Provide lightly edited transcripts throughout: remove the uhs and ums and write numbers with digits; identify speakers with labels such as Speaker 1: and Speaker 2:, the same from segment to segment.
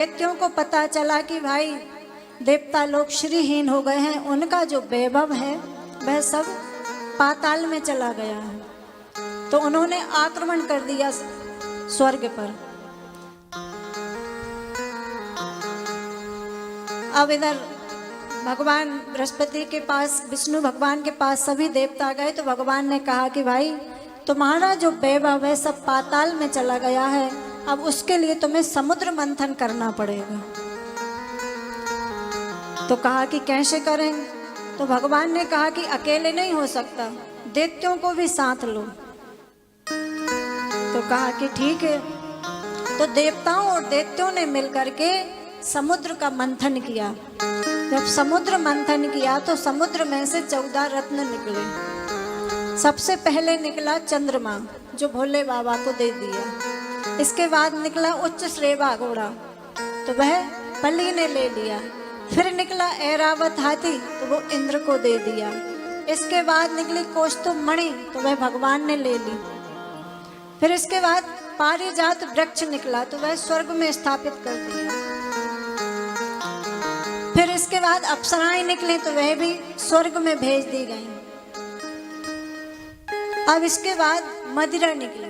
Speaker 1: दैत्यों को पता चला कि भाई देवता लोग श्रीहीन हो गए हैं, उनका जो वैभव है वह सब पाताल में चला गया है। तो उन्होंने आक्रमण कर दिया स्वर्ग पर। अब इधर भगवान बृहस्पति के पास, विष्णु भगवान के पास सभी देवता गए तो भगवान ने कहा कि भाई तुम्हारा जो वैभव है सब पाताल में चला गया है, अब उसके लिए तुम्हें समुद्र मंथन करना पड़ेगा। तो कहा कि कैसे करेंगे? तो भगवान ने कहा कि अकेले नहीं हो सकता, दैत्यों को भी साथ लो। तो कहा कि ठीक है। तो देवताओं और दैत्यों ने मिलकर के समुद्र का मंथन किया। जब समुद्र मंथन किया तो समुद्र में से 14 रत्न निकले। सबसे पहले निकला चंद्रमा, जो भोले बाबा को दे दिया। इसके बाद निकला उच्च श्रेवा घोड़ा, तो वह बलि ने ले लिया। फिर निकला ऐरावत हाथी, तो वो इंद्र को दे दिया। इसके बाद निकली कौस्तुभ मणि, तो वह भगवान ने ले ली। फिर इसके बाद पारिजात वृक्ष निकला, तो वह स्वर्ग में स्थापित कर दिया। फिर इसके बाद अप्सराएं निकली, तो वह भी स्वर्ग में भेज दी गई। अब इसके बाद मदिरा निकली।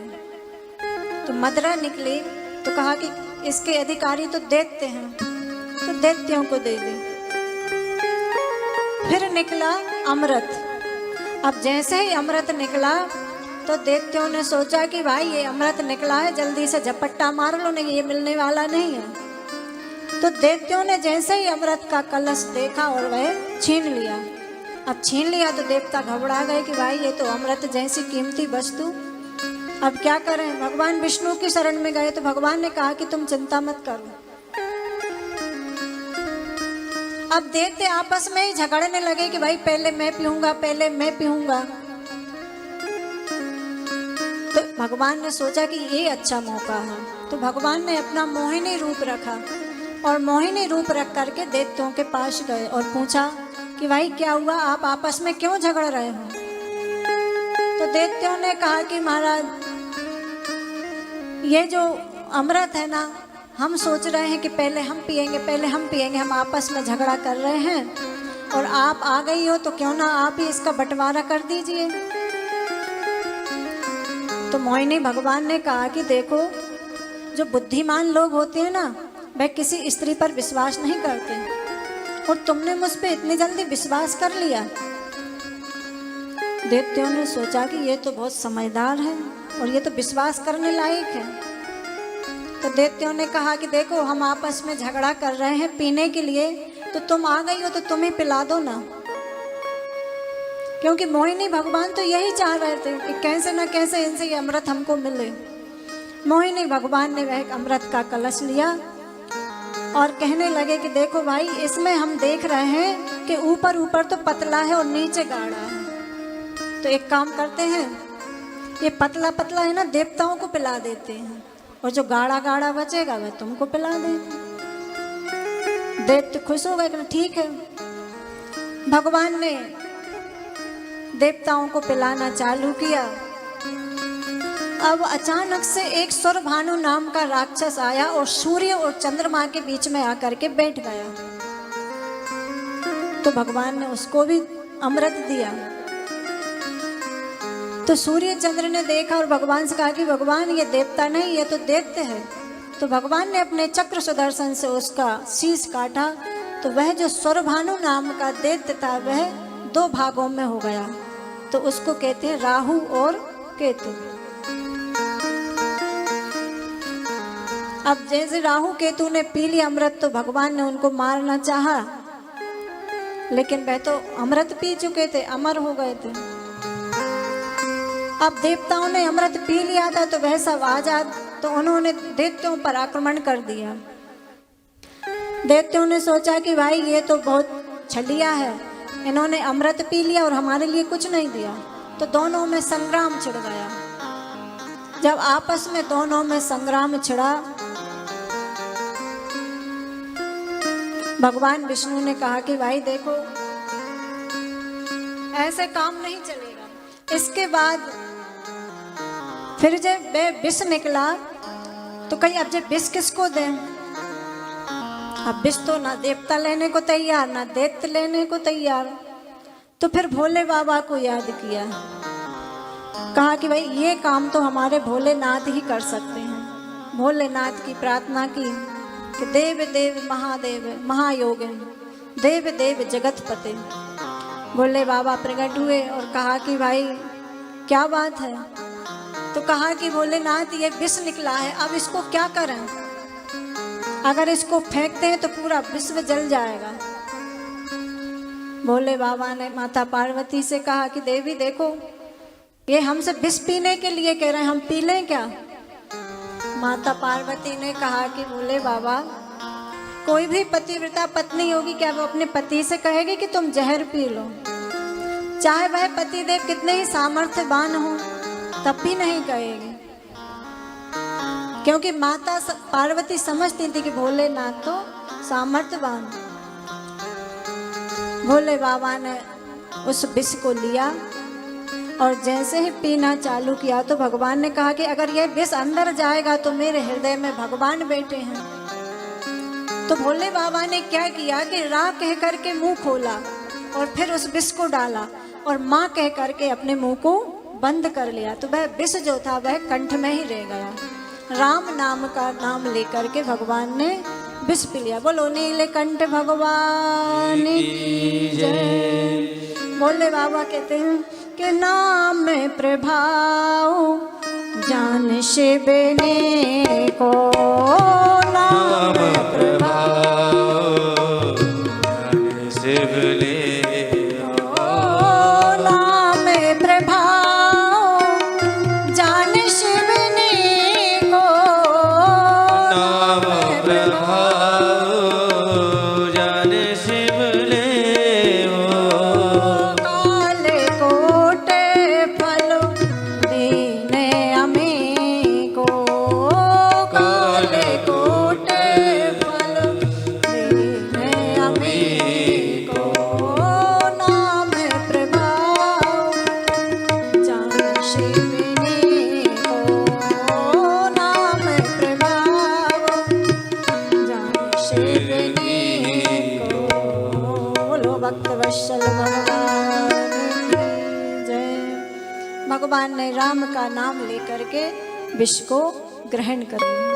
Speaker 1: तो मदिरा निकली तो कहा कि इसके अधिकारी तो दैत्य हैं, तो दैत्यों को दे दी। फिर निकला अमृत। अब जैसे ही अमृत निकला तो दैत्यों ने सोचा कि भाई ये अमृत निकला है, जल्दी से झपट्टा मार लो, नहीं ये मिलने वाला नहीं है। तो दैत्यों ने जैसे ही अमृत का कलश देखा और वह छीन लिया। अब छीन लिया तो देवता घबरा गए कि भाई ये तो अमृत जैसी कीमती वस्तु, अब क्या करें? भगवान विष्णु की शरण में गए तो भगवान ने कहा कि तुम चिंता मत करो। अब दैत्य आपस में ही झगड़ने लगे कि भाई पहले मैं पीऊंगा, पहले मैं पीऊंगा। तो भगवान ने सोचा कि ये अच्छा मौका है, तो भगवान ने अपना मोहिनी रूप रखा और मोहिनी रूप रख करके दैत्यों के पास गए और पूछा कि भाई क्या हुआ, आप आपस में क्यों झगड़ रहे हो? तो दैत्यों ने कहा कि महाराज ये जो अमृत है ना, हम सोच रहे हैं कि पहले हम पिएंगे, पहले हम पिएंगे, हम आपस में झगड़ा कर रहे हैं और आप आ गई हो तो क्यों ना आप ही इसका बंटवारा कर दीजिए। तो मोहिनी भगवान ने कहा कि देखो, जो बुद्धिमान लोग होते हैं ना, वह किसी स्त्री पर विश्वास नहीं करते, और तुमने मुझ पे इतनी जल्दी विश्वास कर लिया। दैत्यों ने सोचा कि ये तो बहुत समझदार है और ये तो विश्वास करने लायक है। तो दैत्यों ने कहा कि देखो, हम आपस में झगड़ा कर रहे हैं पीने के लिए, तो तुम आ गई हो तो तुम ही पिला दो ना। क्योंकि मोहिनी भगवान तो यही चाह रहे थे कि कैसे न कैसे इनसे ये अमृत हमको मिले। मोहिनी भगवान ने वह अमृत का कलश लिया और कहने लगे कि देखो भाई, इसमें हम देख रहे हैं कि ऊपर ऊपर तो पतला है और नीचे गाढ़ा है, तो एक काम करते हैं, ये पतला पतला है ना, देवताओं को पिला देते हैं, और जो गाढ़ा गाढ़ा बचेगा वह तुमको पिला देंगे। दैत्य खुश हो गए, ठीक है। भगवान ने देवताओं को पिलाना चालू किया। अब अचानक से एक सुरभानु नाम का राक्षस आया और सूर्य और चंद्रमा के बीच में आकर के बैठ गया। तो भगवान ने उसको भी अमृत दिया। तो सूर्य चंद्र ने देखा और भगवान से कहा कि भगवान ये देवता नहीं, ये तो दैत्य है। तो भगवान ने अपने चक्र सुदर्शन से उसका शीश काटा, तो वह जो सुरभानु नाम का दैत्य था वह 2 भागों में हो गया। तो उसको कहते हैं राहु और केतु। अब जैसे राहु केतु ने पी लिया अमृत तो भगवान ने उनको मारना चाहा, लेकिन वह तो अमृत पी चुके थे, अमर हो गए थे। अब देवताओं ने अमृत पी लिया था तो वह सब आजाद, तो उन्होंने दैत्यों पर आक्रमण कर दिया। दैत्यों ने सोचा कि भाई ये तो बहुत छलिया है, इन्होंने अमृत पी लिया और हमारे लिए कुछ नहीं दिया। तो दोनों में संग्राम छिड़ गया। जब आपस में दोनों में संग्राम छिड़ा, भगवान विष्णु ने कहा कि भाई देखो, ऐसे काम नहीं चलेगा। इसके बाद फिर जब वह विष निकला तो कहीं अब जब विष किसको दें? अब विष तो ना देवता लेने को तैयार, ना दैत्य लेने को तैयार। तो फिर भोले बाबा को याद किया, कहा कि भाई ये काम तो हमारे भोलेनाथ ही कर सकते हैं। भोलेनाथ की प्रार्थना की कि देव देव महादेव महायोगिन देव देव जगतपते। भोले बाबा प्रकट हुए और कहा कि भाई क्या बात है। तो कहा कि भोलेनाथ ये विष निकला है, अब इसको क्या करें? अगर इसको फेंकते हैं तो पूरा विश्व जल जाएगा। भोले बाबा ने माता पार्वती से कहा कि देवी देखो, ये हमसे विष पीने के लिए कह रहे हैं, हम पी लें क्या? माता पार्वती ने कहा कि भोले बाबा, कोई भी पतिव्रता पत्नी होगी क्या वो अपने पति से कहेगी कि तुम जहर पी लो? चाहे वह पतिदेव कितने ही सामर्थ्यवान हो तब भी नहीं कहेगी, क्योंकि माता पार्वती समझती थी कि भोलेनाथ तो सामर्थ्यवान। भोले बाबा ने उस विष को लिया और जैसे ही पीना चालू किया तो भगवान ने कहा कि अगर यह विष अंदर जाएगा तो मेरे हृदय में भगवान बैठे हैं। तो भोले बाबा ने क्या किया कि रा कह करके मुंह खोला और फिर उस विष को डाला और माँ कह करके अपने मुंह को बंद कर लिया। तो वह विष जो था वह कंठ में ही रह गया। राम नाम का नाम लेकर के भगवान ने विष पी लिया। बोलो नीलकंठ भगवान की जय। भोले बाबा कहते हैं कि नाम में प्रभाव जान शिव ने को, नाम में प्रभाव जान शिव ने को, नाम में प्रभाव जान शिव ने को, नाम प्रभाव जान शिव ने को, काले कोटे फल दीने अमी को, काले कोटे फल दीने अमी को, नाम प्रभाव जान शिव ने को, नाम प्रभाव जान शिव ने को। बोलो भक्त वत्सल भगवान की जय। भगवान ने राम का नाम लेकर के विष को ग्रहण कर लिया।